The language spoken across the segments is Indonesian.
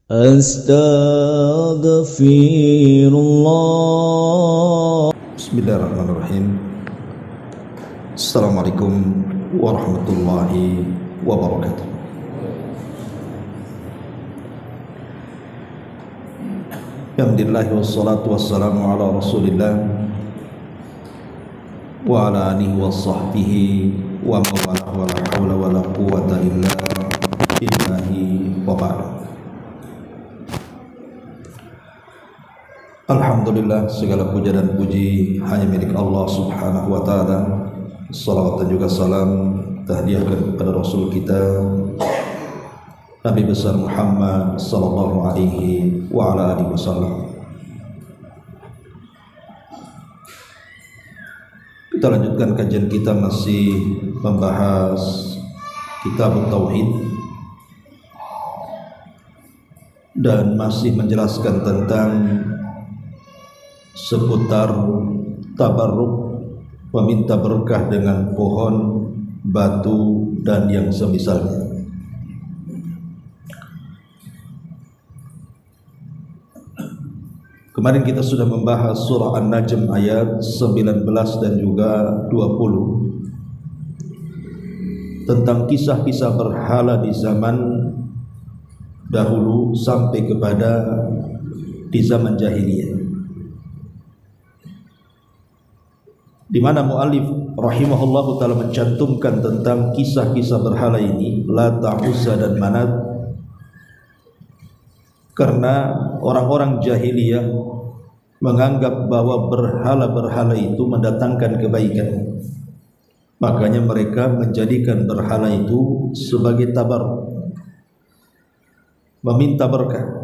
Astaghfirullah. Bismillahirrahmanirrahim. Assalamualaikum warahmatullahi wabarakatuh. Alhamdulillah wassalatu wassalamu ala rasulillah wa ala alihi wa sahbihi wa mawala wa la hawla wa la quwwata illa billahi wa ba'd. Alhamdulillah, segala puja dan puji hanya milik Allah subhanahu wa ta'ala. Salawat dan juga salam tahdiahkan kepada Rasul kita Nabi besar Muhammad sallallahu alaihi wa ala alihi wasallam. Kita lanjutkan kajian kita, masih membahas kitab Tauhid dan masih menjelaskan tentang seputar tabarruk, meminta berkah dengan pohon, batu, dan yang semisalnya. Kemarin kita sudah membahas surah An-Najm ayat 19 dan juga 20 tentang kisah-kisah berhala di zaman dahulu sampai kepada di zaman jahiliyah, di mana mu'allif rahimahullahu ta'ala mencantumkan tentang kisah-kisah berhala ini, Lata, Uzza dan Manat, karena orang-orang jahiliyah menganggap bahwa berhala-berhala itu mendatangkan kebaikan. Makanya mereka menjadikan berhala itu sebagai tabarruk, meminta berkah.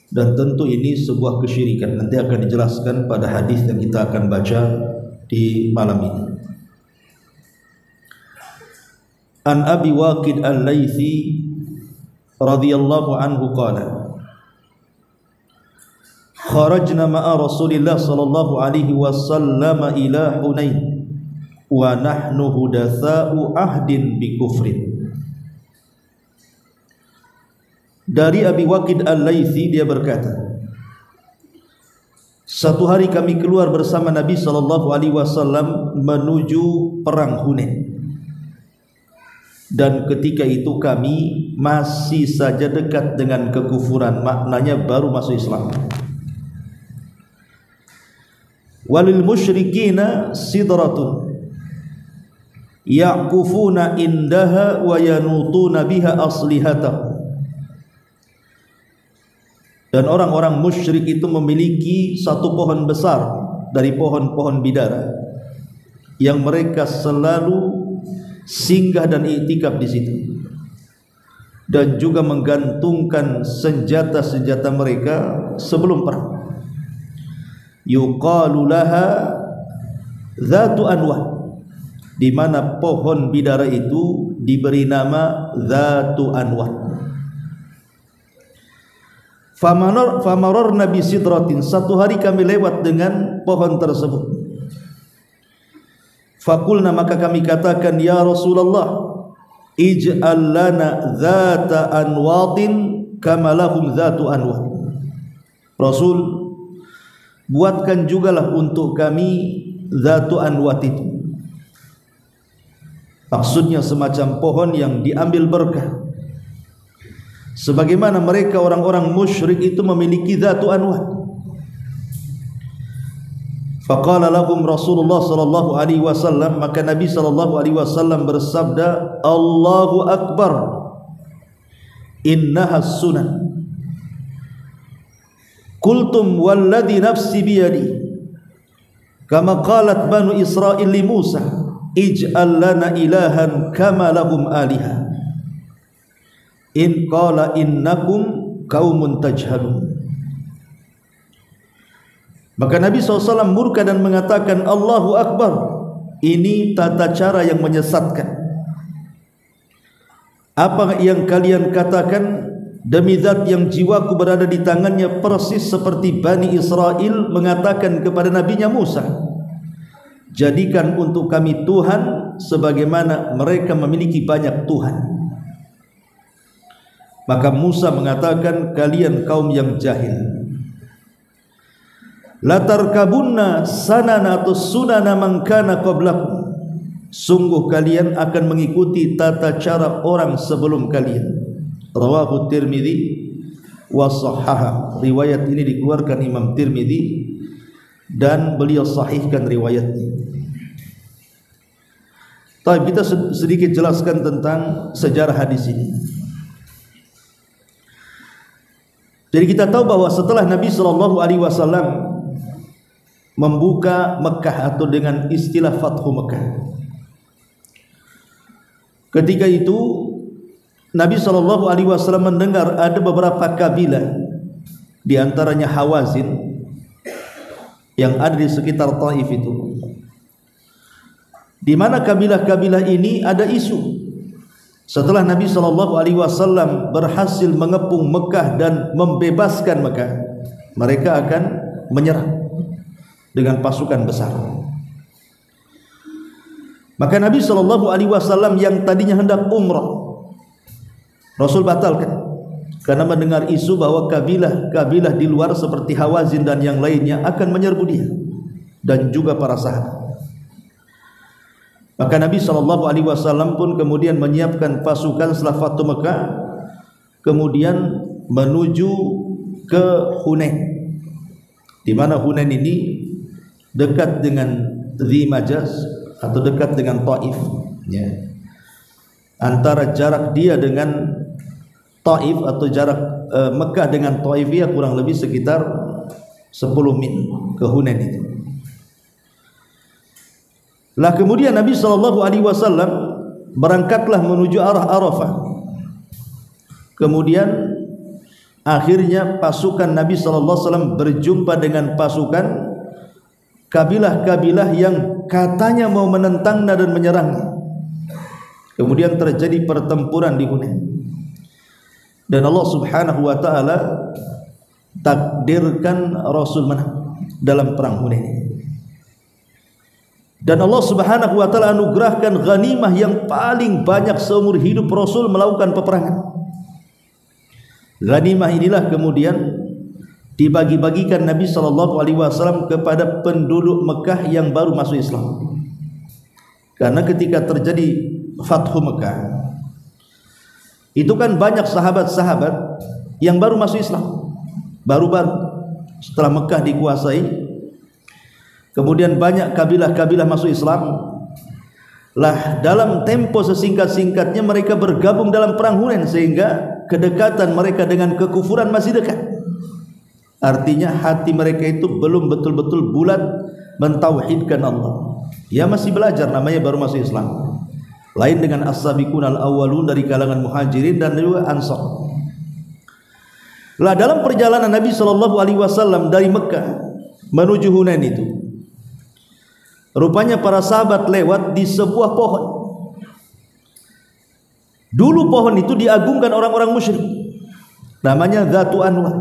Dan tentu ini sebuah kesyirikan. Nanti akan dijelaskan pada hadis yang kita akan baca di malam ini. An Abi Waqid Al-Laythi radhiyallahu anhu qala, kharajna ma'a Rasulillah sallallahu alaihi wasallam ila Hunain wa nahnu hudatsa'u ahdin bi kufrin. Dari Abi Waqid Al-Laythi, dia berkata, satu hari kami keluar bersama Nabi sallallahu alaihi wasallam menuju perang Hunain. Dan ketika itu kami masih saja dekat dengan kekufuran, maknanya baru masuk Islam. Walil musyrikina sidratun yaqufuna indaha wa yanutuna biha aslihatahum. Dan orang-orang musyrik itu memiliki satu pohon besar dari pohon-pohon bidara yang mereka selalu singgah dan iktikaf di situ, dan juga menggantungkan senjata-senjata mereka sebelum perang. Yuqalu laha Dzatu Anwat, di mana pohon bidara itu diberi nama Dzatu Anwat. Famarorna bi sidratin, satu hari kami lewat dengan pohon tersebut. Fakulna, maka kami katakan, ya Rasulullah, ij'al lana dzata anwatin kama lahum dzatu anwat. Rasul, buatkan jugalah untuk kami dzatu anwat itu. Maksudnya semacam pohon yang diambil berkah, sebagaimana mereka orang-orang musyrik itu memiliki dzatu anwat. Faqala lahum Rasulullah sallallahu alaihi wasallam, maka Nabi sallallahu alaihi wasallam bersabda, Allahu akbar, innaha sunan. Qultum walladhi nafsi biyadi, kama qalat banu Israil li Musa, ij'al lana ilahan kama lahum aliha. In qala innakum qaumun tajhalun. Maka Nabi SAW murka dan mengatakan, Allahu Akbar, ini tata cara yang menyesatkan. Apa yang kalian katakan, demi zat yang jiwaku berada di tangannya, persis seperti Bani Israel mengatakan kepada nabinya Musa, jadikan untuk kami Tuhan sebagaimana mereka memiliki banyak Tuhan. Maka Musa mengatakan, kalian kaum yang jahil. La tarkabunna sanana atau sunana man kana qablakum. Sungguh kalian akan mengikuti tata cara orang sebelum kalian. Rawahu Tirmidzi wa sahhaha. Riwayat ini dikeluarkan Imam Tirmidzi dan beliau sahihkan riwayatnya. Tapi kita sedikit jelaskan tentang sejarah hadis ini. Jadi kita tahu bahwa setelah Nabi SAW membuka Mekah atau dengan istilah Fathu Mekah, ketika itu Nabi SAW mendengar ada beberapa kabilah, di antaranya Hawazin yang ada di sekitar Taif itu, di mana kabilah-kabilah ini ada isu setelah Nabi SAW berhasil mengepung Mekah dan membebaskan Mekah, mereka akan menyerang dengan pasukan besar. Maka Nabi SAW yang tadinya hendak umrah, Rasul batalkan karena mendengar isu bahwa kabilah-kabilah di luar seperti Hawazin dan yang lainnya akan menyerbu dia dan juga para sahabat. Maka Nabi SAW pun kemudian menyiapkan pasukan setelah Fathu Mekah, kemudian menuju ke Hunain, di mana Hunain ini dekat dengan Dhi Majaz atau dekat dengan Taif, ya. Antara jarak dia dengan Taif atau jarak Mekah dengan Taif ya kurang lebih sekitar 10 mil ke Hunain itu. Lah kemudian Nabi SAW berangkatlah menuju arah Arafah. Kemudian akhirnya pasukan Nabi SAW berjumpa dengan pasukan kabilah-kabilah yang katanya mau menentangnya dan menyerangnya. Kemudian terjadi pertempuran di Hunain, dan Allah Subhanahu wa ta'ala takdirkan Rasul menang dalam perang Hunain. Dan Allah Subhanahu wa ta'ala anugerahkan ghanimah yang paling banyak seumur hidup Rasul melakukan peperangan. Ghanimah inilah kemudian dibagi-bagikan Nabi SAW kepada penduduk Mekah yang baru masuk Islam. Karena ketika terjadi Fathu Mekah, itu kan banyak sahabat-sahabat yang baru masuk Islam, baru-baru setelah Mekah dikuasai. Kemudian banyak kabilah-kabilah masuk Islam. Lah dalam tempo sesingkat-singkatnya mereka bergabung dalam perang Hunain, sehingga kedekatan mereka dengan kekufuran masih dekat. Artinya hati mereka itu belum betul-betul bulat mentauhidkan Allah. Ya masih belajar, namanya baru masuk Islam. Lain dengan as-sabiqun al-awwalun dari kalangan muhajirin dan juga ansar. Lah dalam perjalanan Nabi SAW dari Mekah menuju Hunain itu, rupanya para sahabat lewat di sebuah pohon. Dulu pohon itu diagungkan orang-orang musyrik, namanya Dzatu Anwar.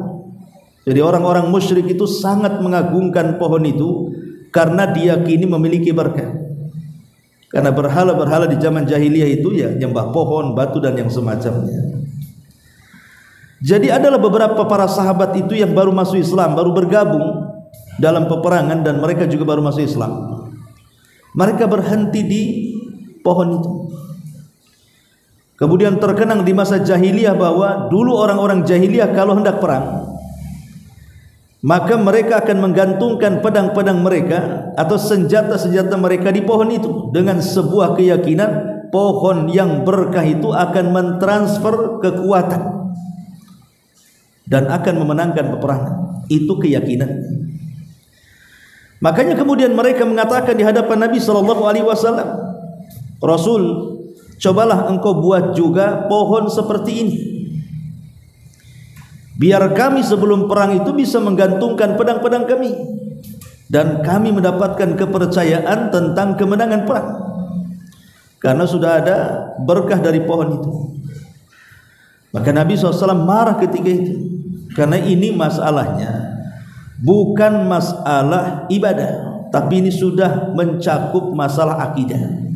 Jadi orang-orang musyrik itu sangat mengagungkan pohon itu karena diyakini memiliki berkah. Karena berhala-berhala di zaman jahiliyah itu ya nyembah pohon, batu dan yang semacamnya. Jadi adalah beberapa para sahabat itu yang baru masuk Islam, baru bergabung dalam peperangan, dan mereka juga baru masuk Islam. Mereka berhenti di pohon itu. Kemudian terkenang di masa jahiliyah bahwa dulu orang-orang jahiliyah kalau hendak perang, maka mereka akan menggantungkan pedang-pedang mereka atau senjata-senjata mereka di pohon itu, dengan sebuah keyakinan pohon yang berkah itu akan mentransfer kekuatan dan akan memenangkan peperangan. Itu keyakinan. Makanya kemudian mereka mengatakan di hadapan Nabi SAW, Rasul, cobalah engkau buat juga pohon seperti ini, biar kami sebelum perang itu bisa menggantungkan pedang-pedang kami dan kami mendapatkan kepercayaan tentang kemenangan perang, karena sudah ada berkah dari pohon itu. Maka Nabi SAW marah ketika itu, karena ini masalahnya bukan masalah ibadah, tapi ini sudah mencakup masalah akidah.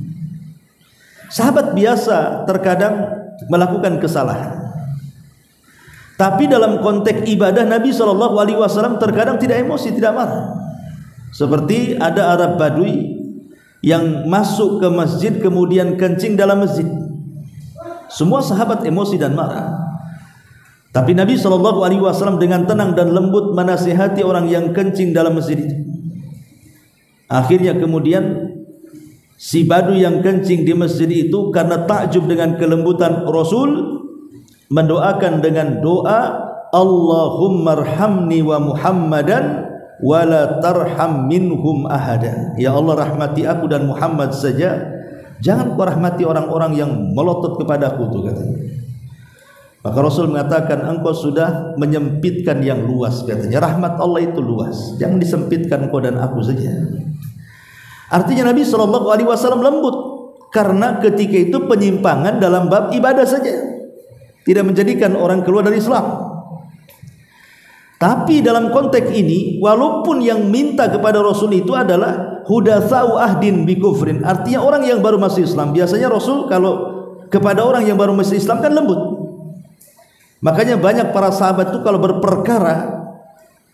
Sahabat biasa terkadang melakukan kesalahan, Tapi dalam konteks ibadah Nabi SAW terkadang tidak emosi, tidak marah. Seperti ada Arab Badui yang masuk ke masjid kemudian kencing dalam masjid. Semua sahabat emosi dan marah. Tapi Nabi SAW dengan tenang dan lembut menasihati orang yang kencing dalam masjid itu. Akhirnya kemudian si Badui yang kencing di masjid itu karena takjub dengan kelembutan Rasul mendoakan dengan doa, Allahumma arhamni wa Muhammadan wa la tarham minhum ahada. Ya Allah, rahmati aku dan Muhammad saja, jangan kau rahmati orang-orang yang melotot kepadaku, tuh katanya. Maka Rasul mengatakan, engkau sudah menyempitkan yang luas, katanya. Rahmat Allah itu luas, jangan disempitkan kau dan aku saja. Artinya Nabi SAW lembut, karena ketika itu penyimpangan dalam bab ibadah saja, tidak menjadikan orang keluar dari Islam. Tapi dalam konteks ini, walaupun yang minta kepada Rasul itu adalah hudatsau ahdin bi kufrin, artinya orang yang baru masuk Islam. Biasanya Rasul kalau kepada orang yang baru masuk Islam kan lembut. Makanya banyak para sahabat itu kalau berperkara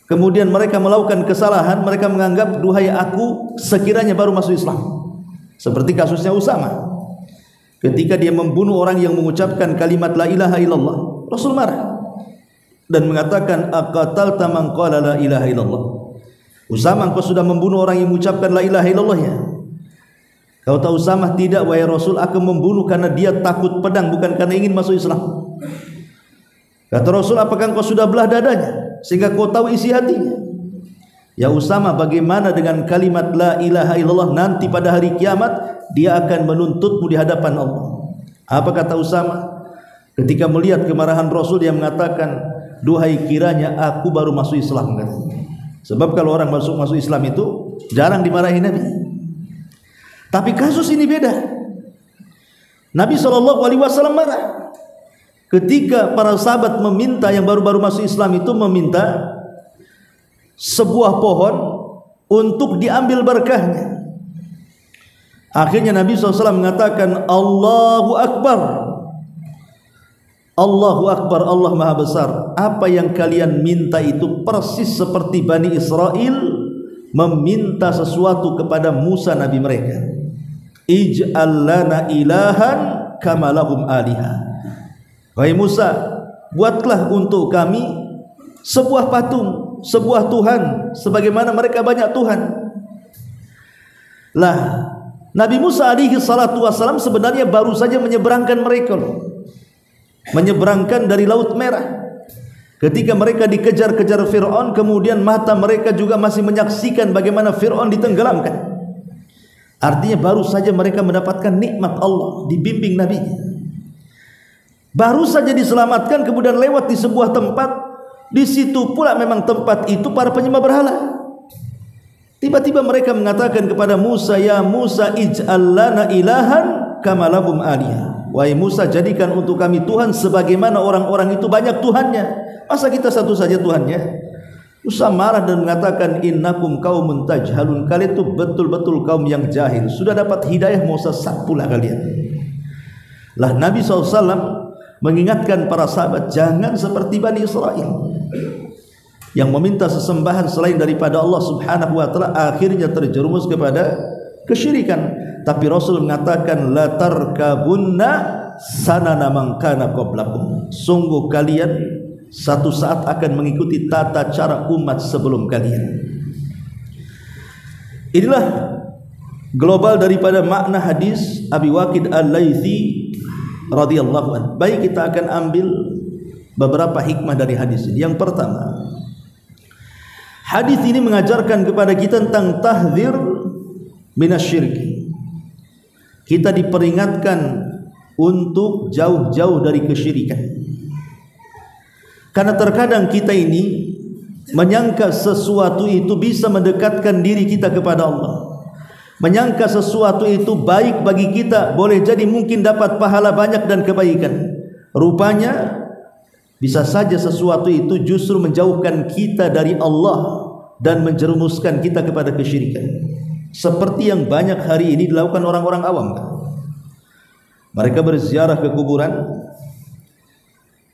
kemudian mereka melakukan kesalahan, mereka menganggap, duhai aku sekiranya baru masuk Islam. Seperti kasusnya Usama. Ketika dia membunuh orang yang mengucapkan kalimat la ilaha illallah, Rasul marah dan mengatakan, aqatalta man qala la ilaha illallah. Usama, engkau sudah membunuh orang yang mengucapkan la ilaha illallah ya? Kau tahu Usama? Tidak wahai Rasul, aku membunuh karena dia takut pedang, bukan karena ingin masuk Islam. Kata Rasul, apakah engkau sudah belah dadanya sehingga kau tahu isi hatinya? Ya Usama, bagaimana dengan kalimat la ilaha illallah? Nanti pada hari kiamat dia akan menuntutmu di hadapan Allah. Apa kata Usama? Ketika melihat kemarahan Rasul, dia mengatakan, duhai kiranya aku baru masuk Islam, katanya. Sebab kalau orang masuk Islam itu jarang dimarahi Nabi. Tapi kasus ini beda. Nabi SAW marah ketika para sahabat meminta, yang baru-baru masuk Islam itu meminta sebuah pohon untuk diambil berkahnya. Akhirnya Nabi SAW mengatakan, Allahu Akbar, Allahu Akbar, Allah Maha Besar. Apa yang kalian minta itu persis seperti Bani Israel meminta sesuatu kepada Musa Nabi mereka. Ij'al lana ilahan kama lahum aliha. Wahai Musa, buatlah untuk kami sebuah patung, sebuah Tuhan, sebagaimana mereka banyak Tuhan. Lah, Nabi Musa alaihi salatu wassalam sebenarnya baru saja menyeberangkan mereka, menyeberangkan dari Laut Merah. Ketika mereka dikejar-kejar Fir'aun, kemudian mata mereka juga masih menyaksikan bagaimana Fir'aun ditenggelamkan. Artinya baru saja mereka mendapatkan nikmat Allah, dibimbing Nabi-Nya. Baru saja diselamatkan, kemudian lewat di sebuah tempat, di situ pula memang tempat itu para penyembah berhala. Tiba-tiba mereka mengatakan kepada Musa, ya Musa, ij'al lana ilahan kama lahum aliha. Wahai Musa, jadikan untuk kami Tuhan sebagaimana orang-orang itu banyak Tuhannya. Masa kita satu saja Tuhannya? Musa marah dan mengatakan, innakum qaumun tajhalun, kalian itu betul-betul kaum yang jahil. Sudah dapat hidayah mau sesat pula kalian. Lah Nabi SAW mengingatkan para sahabat, jangan seperti Bani Israel yang meminta sesembahan selain daripada Allah Subhanahu wa taala, akhirnya terjerumus kepada kesyirikan. Tapi Rasul mengatakan, la tarkabunna sanana man kana qablakum. Sungguh kalian satu saat akan mengikuti tata cara umat sebelum kalian. Inilah global daripada makna hadis Abi Waqid Al-Laythi radhiyallahu anhu. Baik, kita akan ambil beberapa hikmah dari hadis ini. Yang pertama, hadis ini mengajarkan kepada kita tentang tahdzir minasyirki. Kita diperingatkan untuk jauh-jauh dari kesyirikan. Karena terkadang kita ini menyangka sesuatu itu bisa mendekatkan diri kita kepada Allah, menyangka sesuatu itu baik bagi kita, boleh jadi mungkin dapat pahala banyak dan kebaikan. Rupanya bisa saja sesuatu itu justru menjauhkan kita dari Allah dan menjerumuskan kita kepada kesyirikan. Seperti yang banyak hari ini dilakukan orang-orang awam. Mereka berziarah ke kuburan,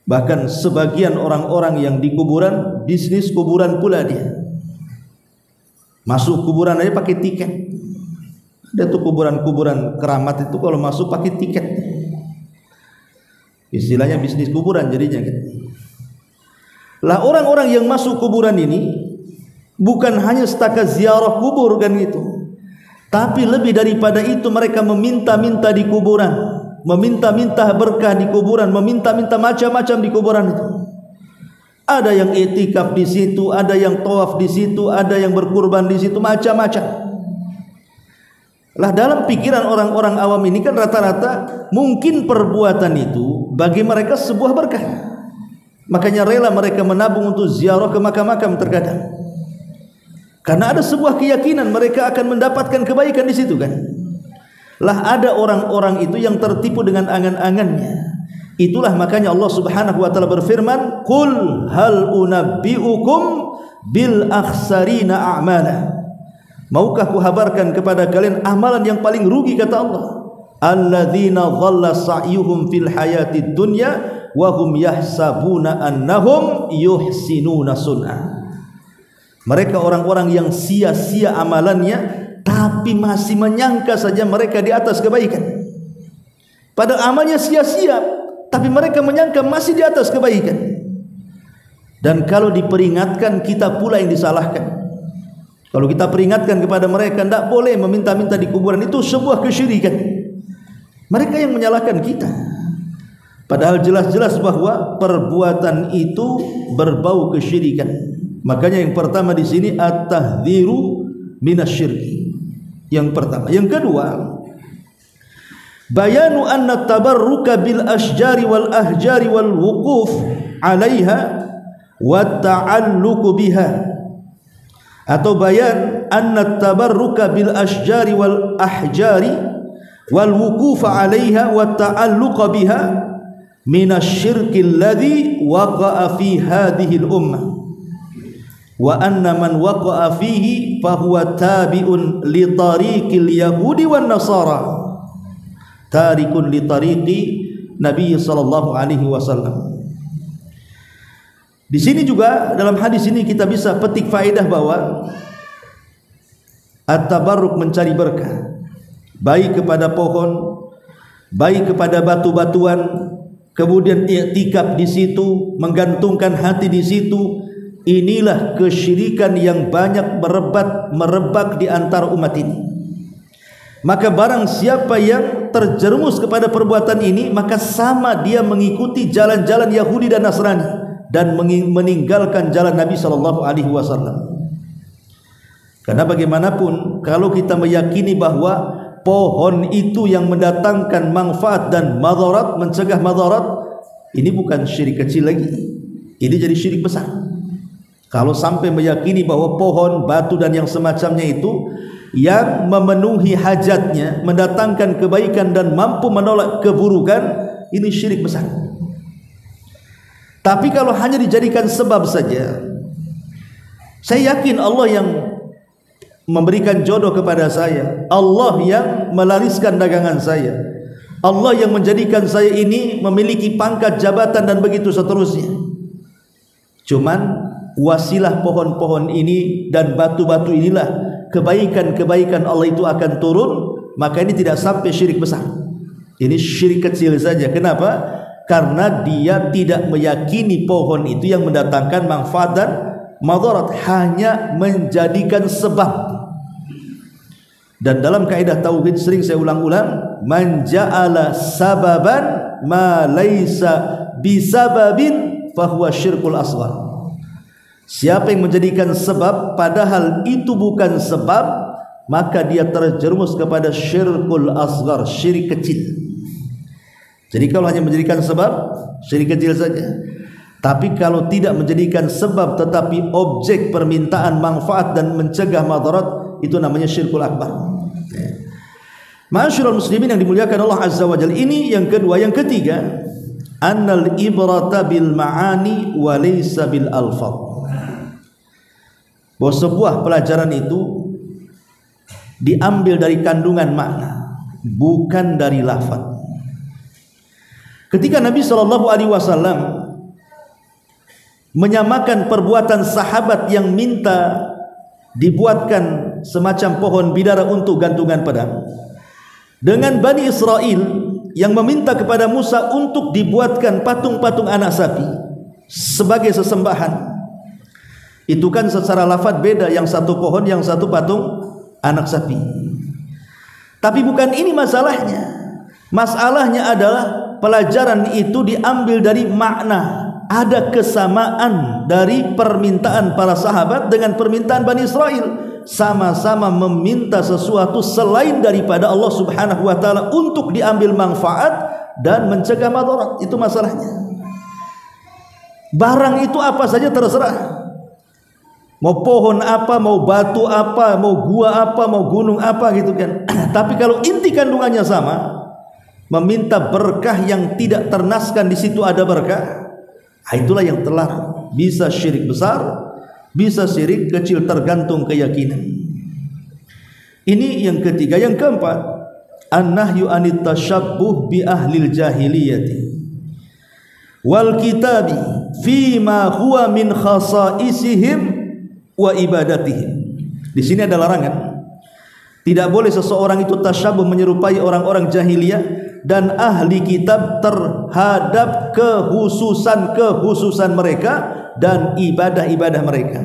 Bahkan sebagian orang-orang yang di kuburan, bisnis kuburan pula dia. Masuk kuburan aja pakai tiket. Ada tuh kuburan-kuburan keramat itu kalau masuk pakai tiket. Istilahnya bisnis kuburan jadinya kan. Lah orang-orang yang masuk kuburan ini bukan hanya setakat ziarah kubur kan gitu. Tapi lebih daripada itu mereka meminta-minta di kuburan. Meminta-minta berkah di kuburan, meminta-minta macam-macam di kuburan itu. Ada yang i'tikaf di situ, ada yang tawaf di situ, ada yang berkurban di situ, macam-macam. Lah dalam pikiran orang-orang awam ini kan rata-rata mungkin perbuatan itu bagi mereka sebuah berkah. Makanya rela mereka menabung untuk ziarah ke makam-makam terkadang. Karena ada sebuah keyakinan mereka akan mendapatkan kebaikan di situ kan. Lah ada orang-orang itu yang tertipu dengan angan-angannya. Itulah makanya Allah Subhanahu wa taala berfirman, "Qul hal unabbiukum bil akhsarina a'mala." Maukah kuhabarkan kepada kalian amalan yang paling rugi, kata Allah. Alladzina dhalla sa'yuhum fil hayatid dunya wa hum yahsabuna annahum yuhsinuna sun'a. Mereka orang-orang yang sia-sia amalannya tapi masih menyangka saja mereka di atas kebaikan. Pada amalnya sia-sia, tapi mereka menyangka masih di atas kebaikan. Dan kalau diperingatkan, kita pula yang disalahkan. Kalau kita peringatkan kepada mereka, tidak boleh meminta-minta di kuburan, itu sebuah kesyirikan. Mereka yang menyalahkan kita. Padahal jelas-jelas bahwa perbuatan itu berbau kesyirikan. Makanya yang pertama di sini at-tahdhiru minasyirki. Yang pertama. Yang kedua, bayanu anna tabarruka bil asjari wal ahjari wal wuquf 'alaiha wa ta'alluqu biha. Atau bayan anna tabarruka bil asjari wal ahjari wal wuquf 'alaiha wa ta'alluqa biha minasyirki alladhi waqa'a fi hadhihi al ummah. Wa anna man waqa'a fihi fahuwa tabi'un li tariqil yahudi wan nasara, tarikun li tariqi Nabi sallallahu alaihi wasallam. Di sini juga dalam hadis ini kita bisa petik faedah bahwa at-tabarruk mencari berkah, baik kepada pohon, baik kepada batu-batuan, kemudian i'tikaf di situ, menggantungkan hati di situ. Inilah kesyirikan yang banyak merebak di antara umat ini. Maka barang siapa yang terjerumus kepada perbuatan ini, maka sama dia mengikuti jalan-jalan Yahudi dan Nasrani dan meninggalkan jalan Nabi sallallahu alaihi wasallam. Karena bagaimanapun kalau kita meyakini bahwa pohon itu yang mendatangkan manfaat dan madarat, mencegah madarat, ini bukan syirik kecil lagi. Ini jadi syirik besar. Kalau sampai meyakini bahwa pohon, batu dan yang semacamnya itu yang memenuhi hajatnya, mendatangkan kebaikan dan mampu menolak keburukan, ini syirik besar. Tapi kalau hanya dijadikan sebab saja, saya yakin Allah yang memberikan jodoh kepada saya, Allah yang melariskan dagangan saya, Allah yang menjadikan saya ini memiliki pangkat jabatan dan begitu seterusnya. Cuman wasilah pohon-pohon ini dan batu-batu inilah kebaikan-kebaikan Allah itu akan turun, maka ini tidak sampai syirik besar. Ini syirik kecil saja. Kenapa? Karena dia tidak meyakini pohon itu yang mendatangkan manfaat dan madarat, hanya menjadikan sebab. Dan dalam kaidah tauhid sering saya ulang-ulang, man ja'ala sababan ma laisa bisababin fahuwa syirkul asghar. Siapa yang menjadikan sebab padahal itu bukan sebab, maka dia terjerumus kepada syirkul asghar, syirik kecil. Jadi kalau hanya menjadikan sebab, syirik kecil saja. Tapi kalau tidak menjadikan sebab tetapi objek permintaan manfaat dan mencegah madarat, itu namanya syirkul akbar. Ma'asyiral muslimin yang dimuliakan Allah Azza wa Jalla, ini yang kedua. Yang ketiga, annal ibrata bil ma'ani wa laysa bil alfaz. Bahwa sebuah pelajaran itu diambil dari kandungan makna, bukan dari lafaz. Ketika Nabi SAW menyamakan perbuatan sahabat yang minta dibuatkan semacam pohon bidara untuk gantungan pedang dengan Bani Israel yang meminta kepada Musa untuk dibuatkan patung-patung anak sapi sebagai sesembahan. Itu kan secara lafaz beda, yang satu pohon, yang satu patung anak sapi. Tapi bukan ini masalahnya. Masalahnya adalah pelajaran itu diambil dari makna. Ada kesamaan dari permintaan para sahabat dengan permintaan Bani Israel. Sama-sama meminta sesuatu selain daripada Allah Subhanahu wa ta'ala untuk diambil manfaat dan mencegah madarat. Itu masalahnya. Barang itu apa saja terserah. Mau pohon apa, mau batu apa, mau gua apa, mau gunung apa gitu kan. Tapi kalau inti kandungannya sama, meminta berkah yang tidak ternaskan di situ ada berkah, itulah yang terlarang. Bisa syirik besar, bisa syirik kecil, tergantung keyakinan. Ini yang ketiga. Yang keempat, an-nahyu anit tashabbuh bi ahlil jahiliyati wal kitabi fima huwa min khasaisihim wa ibadatihim. Di sini ada larangan. Tidak boleh seseorang itu tasyabuh, menyerupai orang-orang jahiliyah dan ahli kitab terhadap kekhususan mereka dan ibadah-ibadah mereka.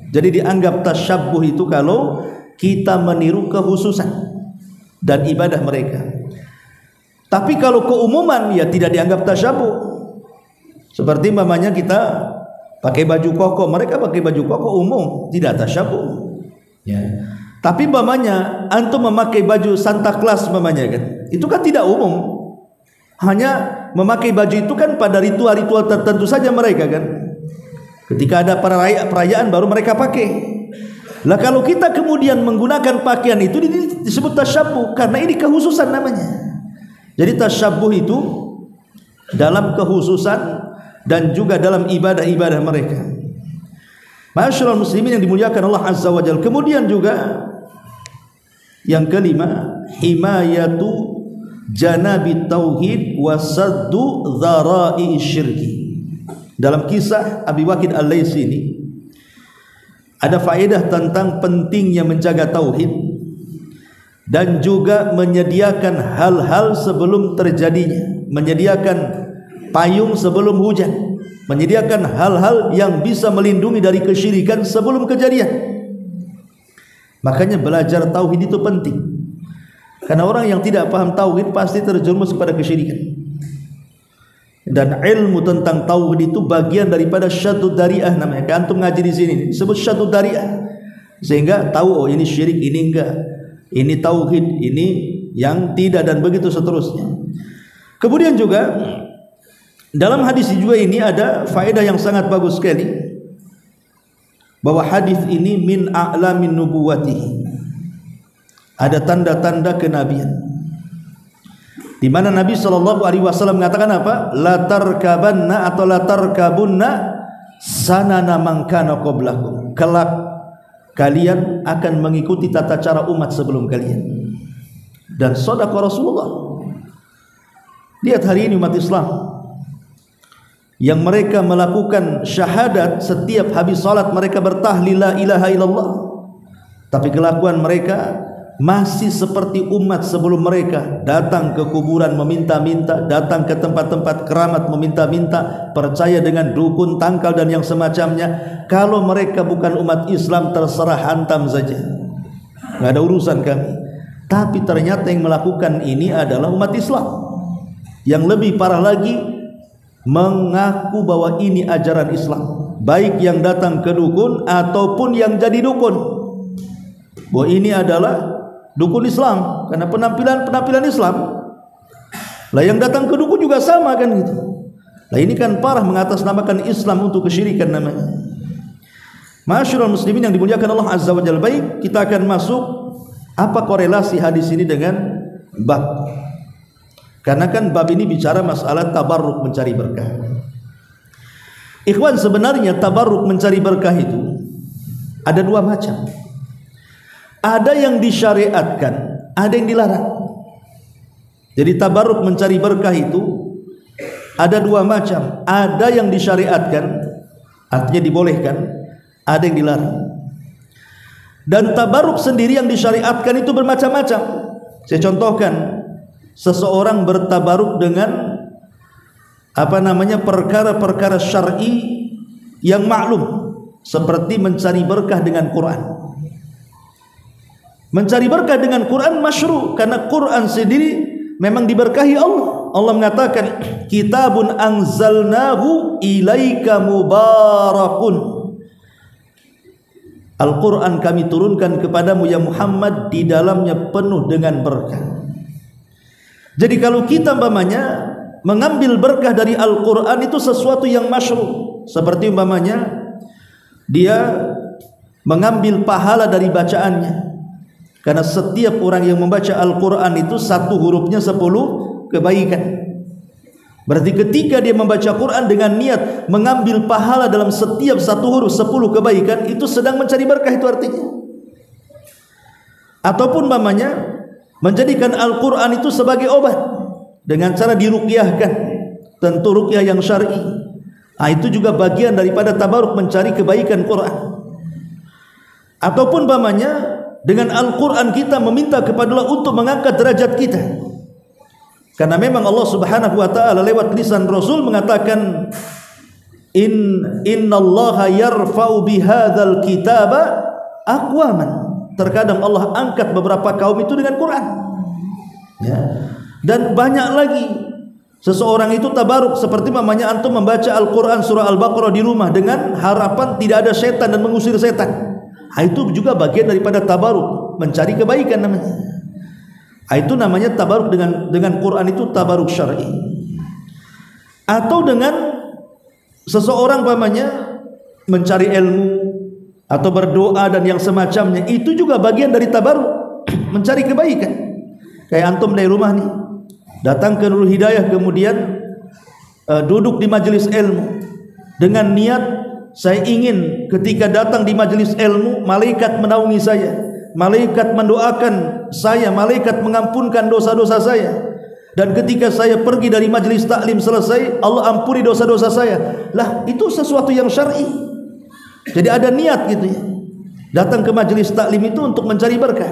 Jadi dianggap tasyabuh itu kalau kita meniru kekhususan dan ibadah mereka. Tapi kalau keumuman ya tidak dianggap tasyabuh. Seperti umpamanya kita pakai baju koko, mereka pakai baju koko umum, tidak tasyabuh. Ya. Tapi umpamanya antum memakai baju Santa Claus umpamanya kan, itu kan tidak umum. Hanya memakai baju itu kan pada ritual-ritual tertentu saja mereka kan. Ketika ada perayaan baru mereka pakai. Lah kalau kita kemudian menggunakan pakaian itu disebut tasyabuh karena ini kekhususan namanya. Jadi tasyabuh itu dalam kekhususan dan juga dalam ibadah-ibadah mereka. Ma'asyiral muslimin yang dimuliakan Allah Azza wa Jalla. Kemudian juga yang kelima, himayatu janabi tauhid wa saddu dzara'i syirki. Dalam kisah Abi Waqid Al-Laitsi ini ada faedah tentang pentingnya menjaga tauhid dan juga menyediakan hal-hal sebelum terjadinya, menyediakan payung sebelum hujan, menyediakan hal-hal yang bisa melindungi dari kesyirikan sebelum kejadian. Makanya belajar tauhid itu penting. Karena orang yang tidak paham tauhid pasti terjerumus kepada kesyirikan. Dan ilmu tentang tauhid itu bagian daripada syadud dari'ah namanya. Kan antum ngaji di sini disebut syadud dari'ah. Sehingga tahu oh ini syirik, ini enggak. Ini tauhid, ini yang tidak, dan begitu seterusnya. Kemudian juga dalam hadis juga ini ada faedah yang sangat bagus sekali, bahwa hadis ini min a'lamin nubuwatihi, ada tanda-tanda kenabian, di mana Nabi SAW mengatakan apa? La tarkabanna atau la tarkabunna sanana man kana qablakum. Kelak kalian akan mengikuti tata cara umat sebelum kalian. Dan shadaqa Rasulullah. Lihat hari ini umat Islam yang mereka melakukan syahadat setiap habis salat, mereka bertahlil la ilaha illallah, tapi kelakuan mereka masih seperti umat sebelum mereka, datang ke kuburan meminta-minta, datang ke tempat-tempat keramat meminta-minta, percaya dengan dukun, tangkal dan yang semacamnya. Kalau mereka bukan umat Islam, terserah hantam saja, nggak ada urusan kami. Tapi ternyata yang melakukan ini adalah umat Islam. Yang lebih parah lagi, mengaku bahwa ini ajaran Islam, baik yang datang ke dukun ataupun yang jadi dukun, bahwa ini adalah dukun Islam karena penampilan Islam. Lah yang datang ke dukun juga sama kan gitu. Lah ini kan parah, mengatasnamakan Islam untuk kesyirikan namanya. Ma'asyiral muslimin yang dimuliakan Allah Azza wa Jalla. Baik, kita akan masuk apa korelasi hadis ini dengan bab. Karena kan bab ini bicara masalah tabarruk, mencari berkah. Ikhwan, sebenarnya tabarruk, mencari berkah itu ada dua macam. Ada yang disyariatkan, ada yang dilarang. Jadi tabarruk, mencari berkah itu ada dua macam. Ada yang disyariatkan, artinya dibolehkan, ada yang dilarang. Dan tabaruk sendiri yang disyariatkan itu bermacam-macam. Saya contohkan, seseorang bertabaruk dengan perkara-perkara syar'i yang maklum, seperti mencari berkah dengan Quran. Mencari berkah dengan Quran masyru', karena Quran sendiri memang diberkahi Allah. Allah mengatakan, kitabun anzalnahu ilaika mubarakun. Al-Quran kami turunkan kepadamu ya Muhammad, di dalamnya penuh dengan berkah. Jadi kalau kita umpamanya mengambil berkah dari Al-Quran itu sesuatu yang masyru', seperti umpamanya dia mengambil pahala dari bacaannya, karena setiap orang yang membaca Al-Quran itu satu hurufnya 10 kebaikan. Berarti ketika dia membaca Quran dengan niat mengambil pahala dalam setiap satu huruf 10 kebaikan, itu sedang mencari berkah, itu artinya. Ataupun mamanya menjadikan Al-Quran itu sebagai obat dengan cara diruqyahkan, tentu ruqyah yang syar'i. Itu juga bagian daripada tabaruk, mencari kebaikan Quran. Ataupun mamanya dengan Al-Quran kita meminta kepada Allah untuk mengangkat derajat kita. Karena memang Allah Subhanahu wa taala lewat lisan Rasul mengatakan, innallaha yarfa'u bihadzal kitaba aqwaman. Terkadang Allah angkat beberapa kaum itu dengan Quran. Ya. Dan banyak lagi. Seseorang itu tabaruk, seperti mamanya antum membaca Al-Quran surah Al-Baqarah di rumah dengan harapan tidak ada setan dan mengusir setan. Itu juga bagian daripada tabaruk, mencari kebaikan namanya. Itu namanya tabaruk dengan Quran, itu tabaruk syar'i. Atau dengan seseorang umpamanya mencari ilmu atau berdoa dan yang semacamnya, itu juga bagian dari tabaruk, mencari kebaikan. Kayak antum dari rumah nih, datang ke Nurul Hidayah, kemudian duduk di majelis ilmu dengan niat, saya ingin ketika datang di majelis ilmu malaikat menaungi saya, malaikat mendoakan saya, malaikat mengampunkan dosa-dosa saya, dan ketika saya pergi dari majelis taklim selesai, Allah ampuni dosa-dosa saya. Lah, itu sesuatu yang syar'i. Jadi ada niat gitu ya, datang ke majelis taklim itu untuk mencari berkah.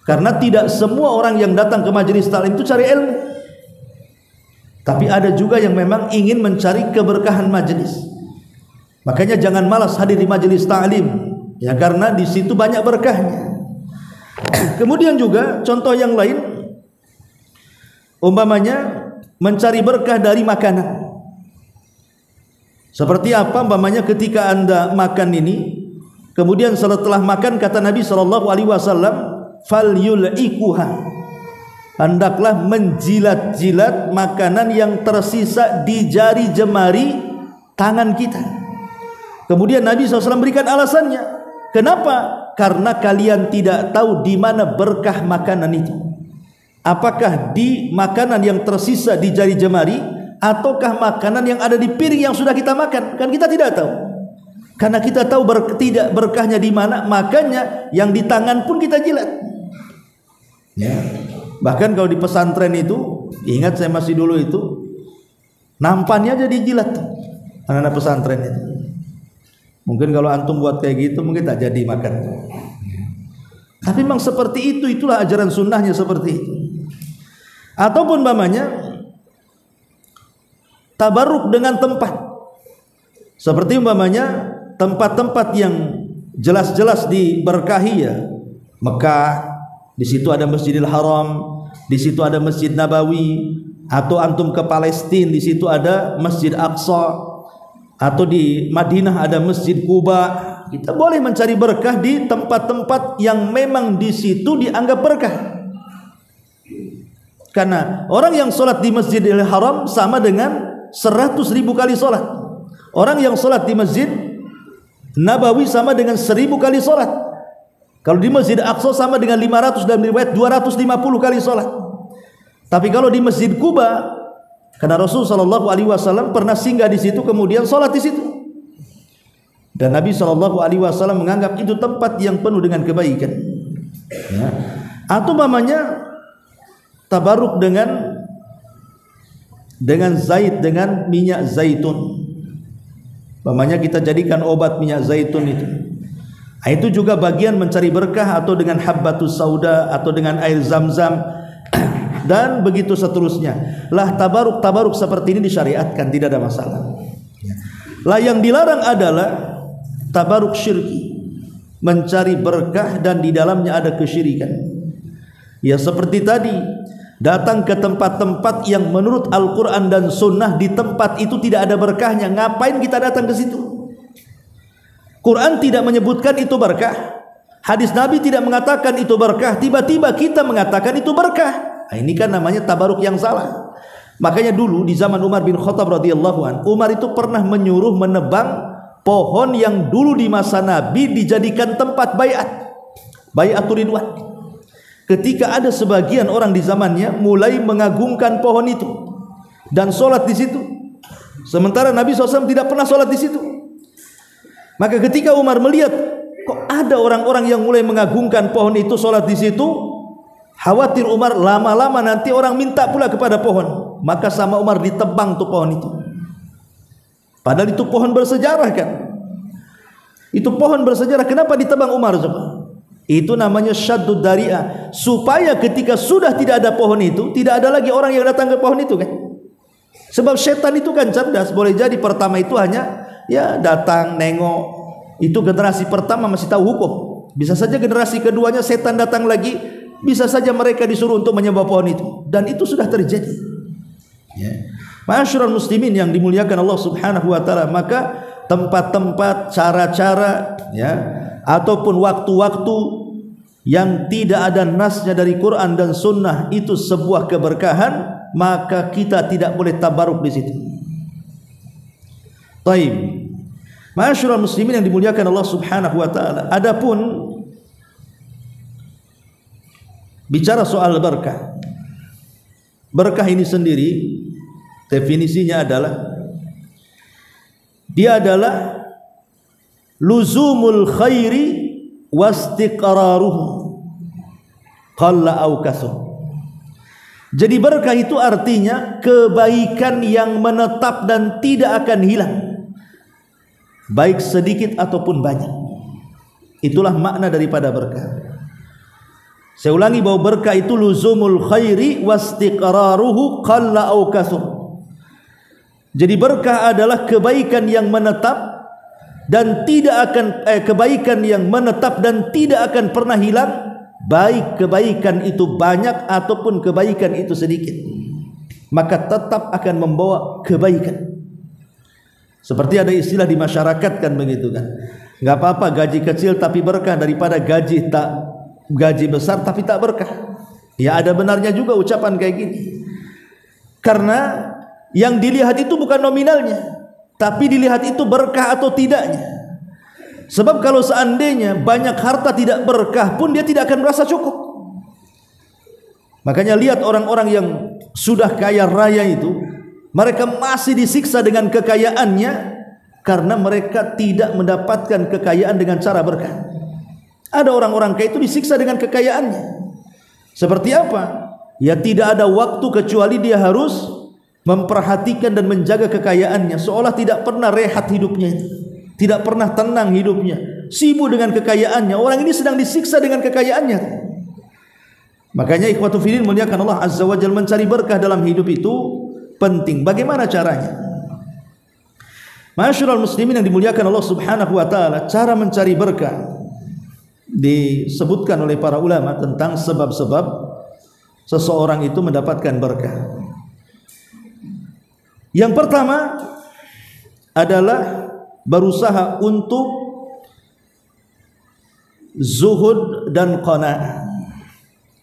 Karena tidak semua orang yang datang ke majelis taklim itu cari ilmu, tapi ada juga yang memang ingin mencari keberkahan majelis. Makanya jangan malas hadir di majelis taklim, ya, karena di situ banyak berkahnya. Kemudian juga contoh yang lain, umpamanya mencari berkah dari makanan. Seperti apa? Umpamanya ketika Anda makan ini, kemudian setelah makan kata Nabi SAW, falyul'ikuha, hendaklah menjilat-jilat makanan yang tersisa di jari jemari tangan kita. Kemudian Nabi SAW berikan alasannya. Kenapa? Karena kalian tidak tahu di mana berkah makanan itu. Apakah di makanan yang tersisa di jari jemari, ataukah makanan yang ada di piring yang sudah kita makan? Kan kita tidak tahu. Karena kita tahu tidak berkahnya di mana, makanya yang di tangan pun kita jilat. Ya. Bahkan kalau di pesantren itu, ingat saya masih dulu itu, nampannya aja dijilat anak-anak pesantren itu. Mungkin kalau antum buat kayak gitu mungkin tak jadi makan. Tapi memang seperti itu, itulah ajaran sunnahnya seperti itu. Ataupun umpamanya tabaruk dengan tempat, seperti umpamanya tempat-tempat yang jelas-jelas diberkahi, ya, Mekah, di situ ada Masjidil Haram, di situ ada Masjid Nabawi. Atau antum ke Palestina, di situ ada Masjid Aqsa. Atau di Madinah ada Masjid Quba. Kita boleh mencari berkah di tempat-tempat yang memang di situ dianggap berkah. Karena orang yang sholat di Masjidil Haram sama dengan 100.000 kali sholat. Orang yang sholat di Masjid Nabawi sama dengan 1000 kali sholat. Kalau di Masjid Aqsa sama dengan 500 dan riwayat 250 kali sholat. Tapi kalau di Masjid Quba, karena Rasul SAW pernah singgah di situ, kemudian sholat di situ, dan Nabi SAW menganggap itu tempat yang penuh dengan kebaikan. Ya. Atau namanya tabaruk dengan zait, dengan minyak zaitun. Umpamanya kita jadikan obat minyak zaitun itu. Nah, itu juga bagian mencari berkah, atau dengan habbatus sauda, atau dengan air zam-zam dan begitu seterusnya. Lah tabaruk seperti ini disyariatkan, tidak ada masalah. Lah yang dilarang adalah tabaruk syirki, mencari berkah dan di dalamnya ada kesyirikan. Ya seperti tadi, datang ke tempat-tempat yang menurut Al-Quran dan Sunnah di tempat itu tidak ada berkahnya. Ngapain kita datang ke situ? Quran tidak menyebutkan itu berkah, hadis Nabi tidak mengatakan itu berkah, tiba-tiba kita mengatakan itu berkah. Nah, ini kan namanya tabaruk yang salah. Makanya dulu di zaman Umar bin Khattab radhiyallahu an, Umar itu pernah menyuruh menebang pohon yang dulu di masa Nabi dijadikan tempat bai'atul ridwan. Ketika ada sebagian orang di zamannya mulai mengagungkan pohon itu dan sholat di situ, sementara Nabi SAW tidak pernah sholat di situ. Maka ketika Umar melihat kok ada orang-orang yang mulai mengagungkan pohon itu, sholat di situ, khawatir Umar lama-lama nanti orang minta pula kepada pohon. Maka sama Umar ditebang tuh pohon itu. Padahal itu pohon bersejarah kan. Itu pohon bersejarah, kenapa ditebang Umar coba? Itu namanya syaddud dari'ah, supaya ketika sudah tidak ada pohon itu, tidak ada lagi orang yang datang ke pohon itu kan. Sebab setan itu kan cerdas. Boleh jadi pertama itu hanya ya datang nengok, itu generasi pertama masih tahu hukum. Bisa saja generasi keduanya setan datang lagi, bisa saja mereka disuruh untuk menyembah pohon itu, dan itu sudah terjadi. Ya. Ma'asyiral muslimin yang dimuliakan Allah Subhanahu wa taala, maka tempat-tempat, cara-cara ya ataupun waktu-waktu yang tidak ada nasnya dari Quran dan Sunnah itu sebuah keberkahan, maka kita tidak boleh tabaruk di situ. Taib. Ma'asyiral muslimin yang dimuliakan Allah Subhanahu wa taala, adapun bicara soal berkah. Berkah ini sendiri definisinya adalah dia adalah luzumul khairi wastiqraruhu qalla au kasur. Jadi berkah itu artinya kebaikan yang menetap dan tidak akan hilang, baik sedikit ataupun banyak. Itulah makna daripada berkah. Saya ulangi bahwa berkah itu luzumul khairi wastiqraruhu qalla au kasur. Jadi berkah adalah kebaikan yang menetap dan tidak akan kebaikan yang menetap dan tidak akan pernah hilang, baik kebaikan itu banyak ataupun kebaikan itu sedikit, maka tetap akan membawa kebaikan. Seperti ada istilah di masyarakat kan begitu kan, nggak apa-apa gaji kecil tapi berkah daripada gaji besar tapi tak berkah. Ya ada benarnya juga ucapan kayak gini, karena yang dilihat itu bukan nominalnya, tapi dilihat itu berkah atau tidaknya. Sebab kalau seandainya banyak harta tidak berkah pun dia tidak akan merasa cukup. Makanya lihat orang-orang yang sudah kaya raya itu, mereka masih disiksa dengan kekayaannya karena mereka tidak mendapatkan kekayaan dengan cara berkah. Ada orang-orang kaya itu disiksa dengan kekayaannya. Seperti apa? Ya tidak ada waktu kecuali dia harus memperhatikan dan menjaga kekayaannya, seolah tidak pernah rehat hidupnya, tidak pernah tenang hidupnya, sibuk dengan kekayaannya. Orang ini sedang disiksa dengan kekayaannya. Makanya ikhwatu fillah muliakan Allah Azza wa Jalla, mencari berkah dalam hidup itu penting. Bagaimana caranya? Ma'asyiral muslimin yang dimuliakan Allah Subhanahu wa taala, cara mencari berkah disebutkan oleh para ulama tentang sebab-sebab seseorang itu mendapatkan berkah. Yang pertama adalah berusaha untuk zuhud dan qanaah.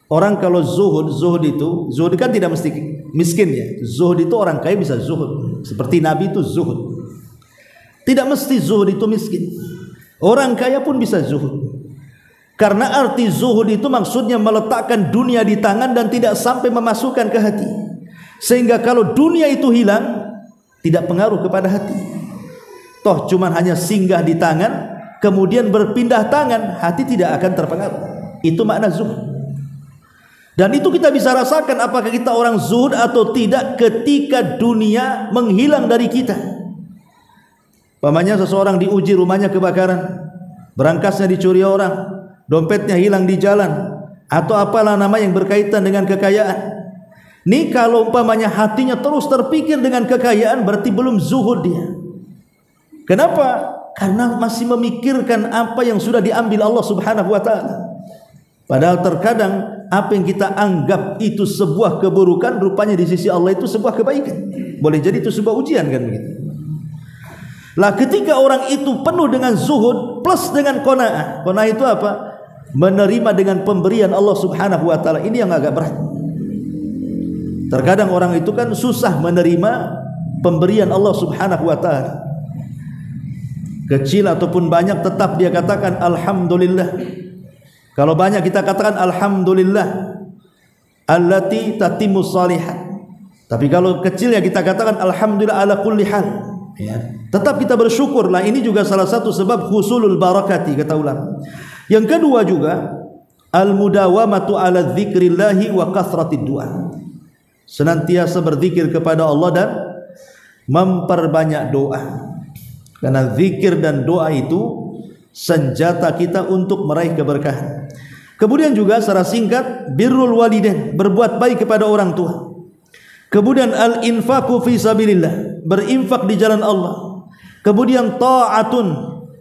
Orang kalau zuhud itu, zuhud kan tidak mesti miskin ya. Zuhud itu orang kaya bisa zuhud. Seperti Nabi itu zuhud. Tidak mesti zuhud itu miskin. Orang kaya pun bisa zuhud. Karena arti zuhud itu maksudnya meletakkan dunia di tangan dan tidak sampai memasukkan ke hati. Sehingga kalau dunia itu hilang, tidak pengaruh kepada hati. Toh cuman hanya singgah di tangan, kemudian berpindah tangan, hati tidak akan terpengaruh. Itu makna zuhud. Dan itu kita bisa rasakan apakah kita orang zuhud atau tidak ketika dunia menghilang dari kita. Pamannya seseorang diuji, rumahnya kebakaran, berangkasnya dicuri orang, dompetnya hilang di jalan, atau apalah nama yang berkaitan dengan kekayaan. Ini kalau umpamanya hatinya terus terpikir dengan kekayaan, berarti belum zuhud dia. Kenapa? Karena masih memikirkan apa yang sudah diambil Allah Subhanahu wa ta'ala. Padahal terkadang apa yang kita anggap itu sebuah keburukan, rupanya di sisi Allah itu sebuah kebaikan. Boleh jadi itu sebuah ujian, kan begitu. Lah ketika orang itu penuh dengan zuhud plus dengan qanaah. Qanaah itu apa? Menerima dengan pemberian Allah Subhanahu wa ta'ala. Ini yang agak berat. Terkadang orang itu kan susah menerima pemberian Allah Subhanahu wa ta'ala. Kecil ataupun banyak tetap dia katakan alhamdulillah. Kalau banyak kita katakan alhamdulillah allati tatimmu shalihat. Tapi kalau kecil ya kita katakan alhamdulillah ala kulli hal. Ya. Tetap kita bersyukur. Lah ini juga salah satu sebab husulul barakati, kata ulama. Yang kedua juga al-mudawamatu ala dzikrillahi wa kasratid du'a. Senantiasa berzikir kepada Allah dan memperbanyak doa. Karena zikir dan doa itu senjata kita untuk meraih keberkahan. Kemudian juga secara singkat birrul walidain, berbuat baik kepada orang tua. Kemudian al-infaqu fi sabilillah, berinfak di jalan Allah. Kemudian ta'atun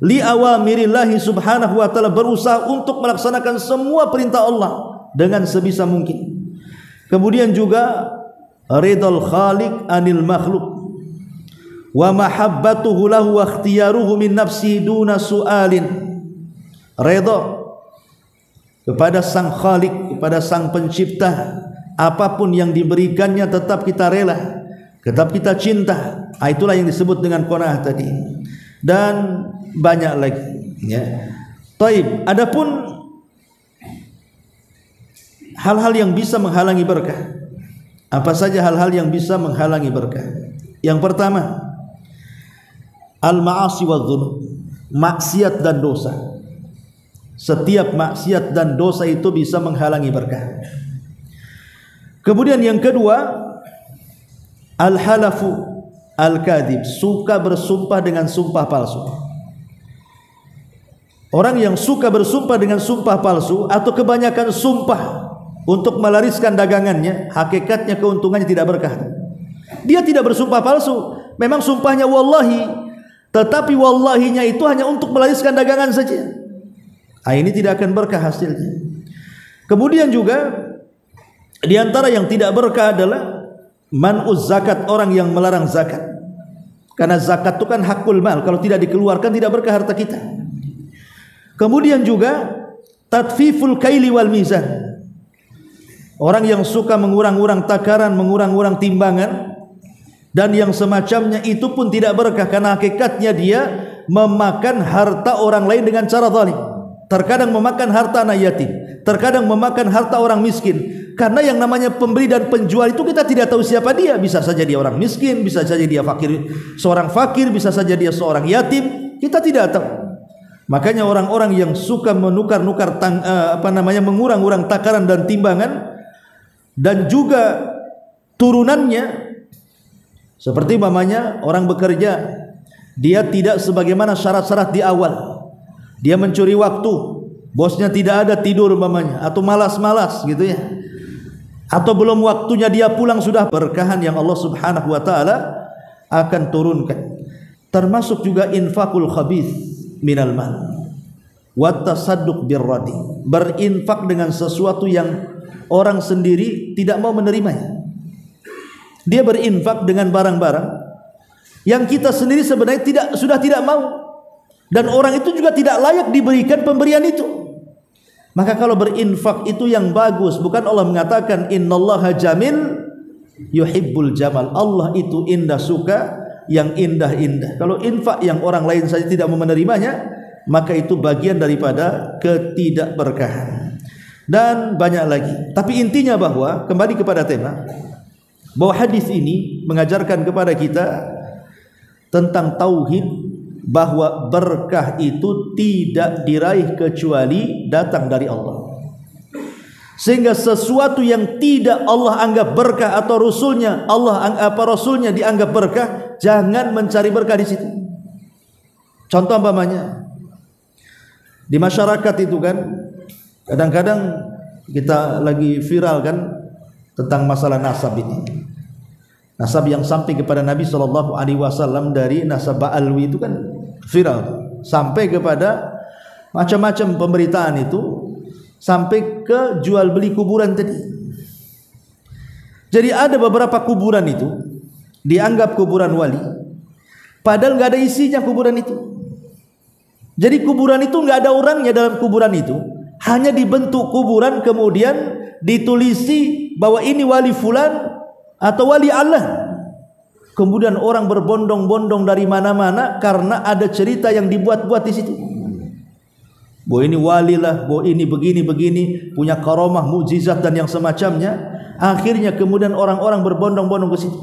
li awamirillahi subhanahu wa ta'ala, berusaha untuk melaksanakan semua perintah Allah dengan sebisa mungkin. Kemudian juga ridal khaliq anil makhluk wa mahabbatuhu lahu wa ikhtiyaruhu min nafsi duna su'alin. Ridha kepada sang khaliq, kepada sang pencipta, apapun yang diberikannya tetap kita rela, tetap kita cinta. Itulah yang disebut dengan qanaah tadi. Dan banyak lagi, ya. Taib, adapun hal-hal yang bisa menghalangi berkah. Apa saja hal-hal yang bisa menghalangi berkah? Yang pertama, al-ma'asi wadh-dhunub, maksiat dan dosa. Setiap maksiat dan dosa itu bisa menghalangi berkah. Kemudian yang kedua, al-halafu al-kadhib, suka bersumpah dengan sumpah palsu. Orang yang suka bersumpah dengan sumpah palsu atau kebanyakan sumpah untuk melariskan dagangannya, hakikatnya keuntungannya tidak berkah. Dia tidak bersumpah palsu, memang sumpahnya wallahi, tetapi wallahinya itu hanya untuk melariskan dagangan saja. Ini tidak akan berkah hasilnya. Kemudian juga di antara yang tidak berkah adalah man'uz zakat, orang yang melarang zakat. Karena zakat itu kan hakul mal, kalau tidak dikeluarkan tidak berkah harta kita. Kemudian juga tatfiful kaili wal mizan, orang yang suka mengurang-urang takaran, mengurang-urang timbangan, dan yang semacamnya itu pun tidak berkah, karena hakikatnya dia memakan harta orang lain dengan cara zalim. Terkadang memakan harta anak yatim, terkadang memakan harta orang miskin. Karena yang namanya pemberi dan penjual itu kita tidak tahu siapa dia. Bisa saja dia orang miskin, bisa saja dia fakir, seorang fakir, bisa saja dia seorang yatim. Kita tidak tahu. Makanya orang-orang yang suka menukar-nukar mengurang-urang takaran dan timbangan, dan juga turunannya, seperti mamanya orang bekerja, dia tidak sebagaimana syarat-syarat di awal. Dia mencuri waktu, bosnya tidak ada, tidur mamanya, atau malas-malas gitu ya. Atau belum waktunya dia pulang, sudah berkahan yang Allah Subhanahu wa ta'ala akan turunkan. Termasuk juga infakul khabith minal mal wa tasadduq birradi, berinfak dengan sesuatu yang orang sendiri tidak mau menerimanya. Dia berinfak dengan barang-barang yang kita sendiri sebenarnya sudah tidak mau, dan orang itu juga tidak layak diberikan pemberian itu. Maka kalau berinfak itu yang bagus. Bukan Allah mengatakan innallaha jamil yuhibbul jamal, Allah itu indah, suka yang indah-indah. Kalau infak yang orang lain saja tidak mau menerimanya, maka itu bagian daripada ketidakberkahan. Dan banyak lagi. Tapi intinya bahwa, kembali kepada tema, bahwa hadis ini mengajarkan kepada kita tentang tauhid, bahwa berkah itu tidak diraih kecuali datang dari Allah. Sehingga sesuatu yang tidak Allah anggap berkah atau Rasulnya dianggap berkah, jangan mencari berkah di situ. Contoh umpamanya di masyarakat itu kan kadang-kadang kita lagi viral kan tentang masalah nasab ini. Nasab yang sampai kepada Nabi SAW dari nasab Ba'alwi itu kan viral, sampai kepada macam-macam pemberitaan itu, sampai ke jual beli kuburan tadi. Jadi ada beberapa kuburan itu dianggap kuburan wali, padahal nggak ada isinya kuburan itu. Jadi kuburan itu nggak ada orangnya dalam kuburan itu, hanya dibentuk kuburan kemudian ditulisi bahwa ini wali fulan atau wali Allah. Kemudian orang berbondong-bondong dari mana-mana karena ada cerita yang dibuat-buat di situ. Bahwa ini wali lah, bahwa ini begini-begini, punya karamah, mukjizat dan yang semacamnya. Akhirnya kemudian orang-orang berbondong-bondong ke situ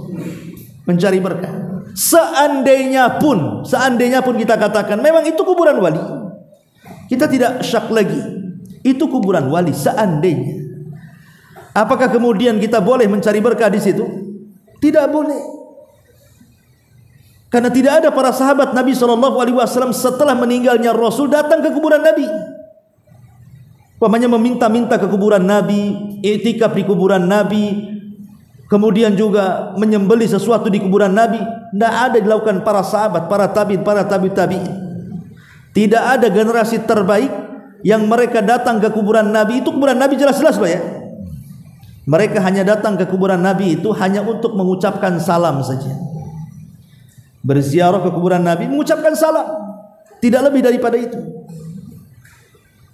mencari berkah. Seandainya pun kita katakan memang itu kuburan wali, kita tidak syak lagi itu kuburan wali. Seandainya, apakah kemudian kita boleh mencari berkah di situ? Tidak boleh, karena tidak ada para sahabat Nabi SAW setelah meninggalnya Rasul datang ke kuburan Nabi, umpamanya meminta-minta ke kuburan Nabi, iktikaf di kuburan Nabi, kemudian juga menyembelih sesuatu di kuburan Nabi. Tidak ada dilakukan para sahabat, para tabi'in, para tabi'in. Tidak ada generasi terbaik yang mereka datang ke kuburan Nabi. Itu kuburan Nabi jelas-jelas Pak ya. Mereka hanya datang ke kuburan Nabi itu hanya untuk mengucapkan salam saja. Berziarah ke kuburan Nabi, mengucapkan salam, tidak lebih daripada itu.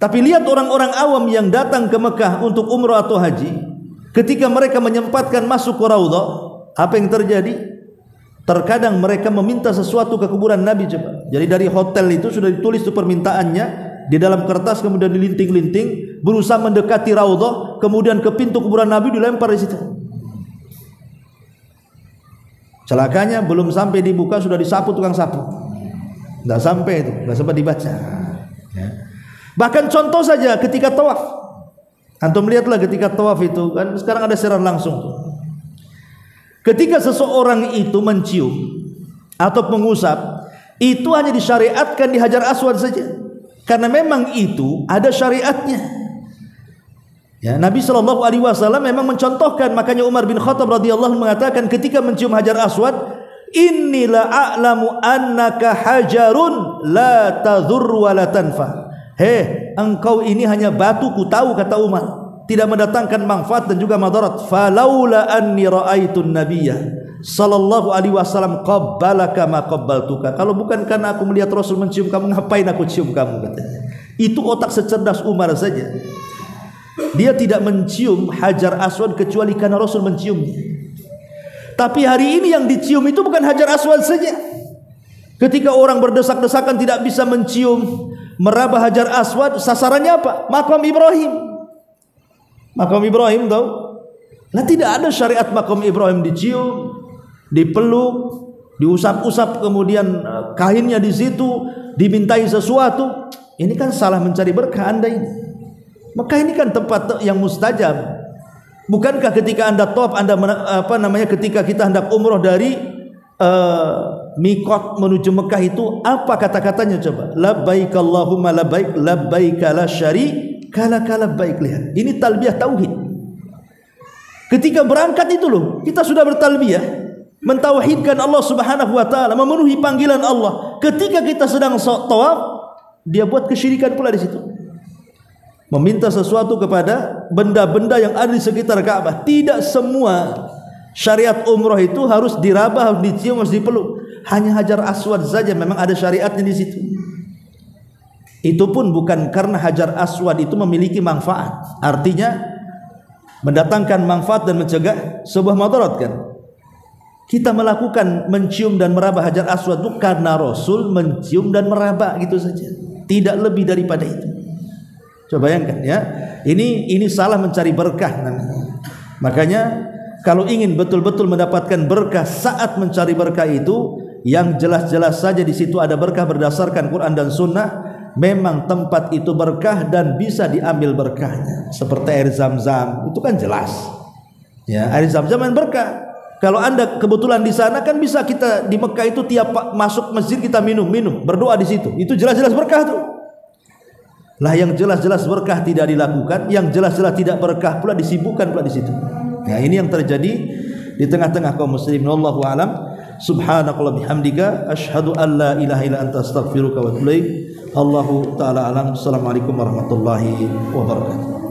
Tapi lihat orang-orang awam yang datang ke Mekah untuk umrah atau haji, ketika mereka menyempatkan masuk ke Raudhah, apa yang terjadi? Terkadang mereka meminta sesuatu ke kuburan Nabi coba. Jadi dari hotel itu sudah ditulis itu permintaannya di dalam kertas, kemudian dilinting-linting, berusaha mendekati Raudhah, kemudian ke pintu kuburan Nabi dilempar di situ. Celakanya belum sampai dibuka sudah disapu tukang sapu. Tidak sampai itu, tidak sempat dibaca. Ya. Bahkan contoh saja ketika tawaf. Antum lihatlah ketika tawaf itu kan sekarang ada siaran langsung. Ketika seseorang itu mencium atau mengusap, itu hanya disyariatkan di Hajar Aswad saja, karena memang itu ada syariatnya. Ya, Nabi SAW memang mencontohkan, makanya Umar bin Khattab radhiyallahu mengatakan ketika mencium Hajar Aswad, "Innila a'lamu annaka hajarun la tadhur wa la tanfa." Hei, engkau ini hanya batu, ku tahu, kata Umar, tidak mendatangkan manfaat dan juga madarat. Falaula anni ra'aitun nabiyya sallallahu alaihi wasallam qabbalaka ma qabbaltuka. Kalau bukan karena aku melihat Rasul mencium kamu, ngapain aku cium kamu, katanya. Itu otak secerdas Umar saja. Dia tidak mencium Hajar Aswad kecuali karena Rasul menciumnya. Tapi hari ini yang dicium itu bukan Hajar Aswad saja. Ketika orang berdesak-desakan tidak bisa mencium, meraba Hajar Aswad, sasarannya apa? Makam Ibrahim. Makam Ibrahim tahu? Nah, tidak ada syariat makam Ibrahim dicium, dipeluk, diusap-usap, kemudian kainnya di situ, dimintai sesuatu. Ini kan salah mencari berkah Anda ini. Mekah ini kan tempat yang mustajab. Bukankah ketika Anda tawaf, Anda ketika kita hendak umroh dari mikot menuju Mekah itu apa kata-katanya coba? Labbaik Allahumma labbaik, labbaik la syarika lak labbaik. Lihat, ini talbiyah tauhid. Ketika berangkat itu loh, kita sudah bertalbiyah, mentauhidkan Allah Subhanahu wa taala, memenuhi panggilan Allah. Ketika kita sedang tawaf, dia buat kesyirikan pula di situ. Meminta sesuatu kepada benda-benda yang ada di sekitar Ka'bah. Tidak semua syariat umroh itu harus diraba, harus dicium, harus dipeluk. Hanya Hajar Aswad saja memang ada syariatnya di situ. Itu pun bukan karena Hajar Aswad itu memiliki manfaat. Artinya mendatangkan manfaat dan mencegah sebuah madarat kan. Kita melakukan mencium dan meraba Hajar Aswad itu karena Rasul mencium dan meraba, gitu saja. Tidak lebih daripada itu. Coba bayangkan ya. Ini salah mencari berkah namanya. Makanya kalau ingin betul-betul mendapatkan berkah saat mencari berkah itu, yang jelas-jelas saja di situ ada berkah berdasarkan Quran dan Sunnah. Memang tempat itu berkah dan bisa diambil berkahnya. Seperti air Zam-Zam, itu kan jelas. Ya, air Zam-Zam berkah. Kalau anda kebetulan di sana, kan bisa kita di Mekah itu tiap masuk masjid kita minum, berdoa di situ. Itu jelas-jelas berkah tuh. Lah yang jelas-jelas berkah tidak dilakukan, yang jelas-jelas tidak berkah pula disibukkan pula di situ. Ya, ini yang terjadi di tengah-tengah kaum muslimin. Wallahu a'lam. Subhanakallah bihamdika asyhadu an la ilaha illa anta astaghfiruka wa atubu ilaik. Allahu taala alam. Assalamualaikum warahmatullahi wabarakatuh.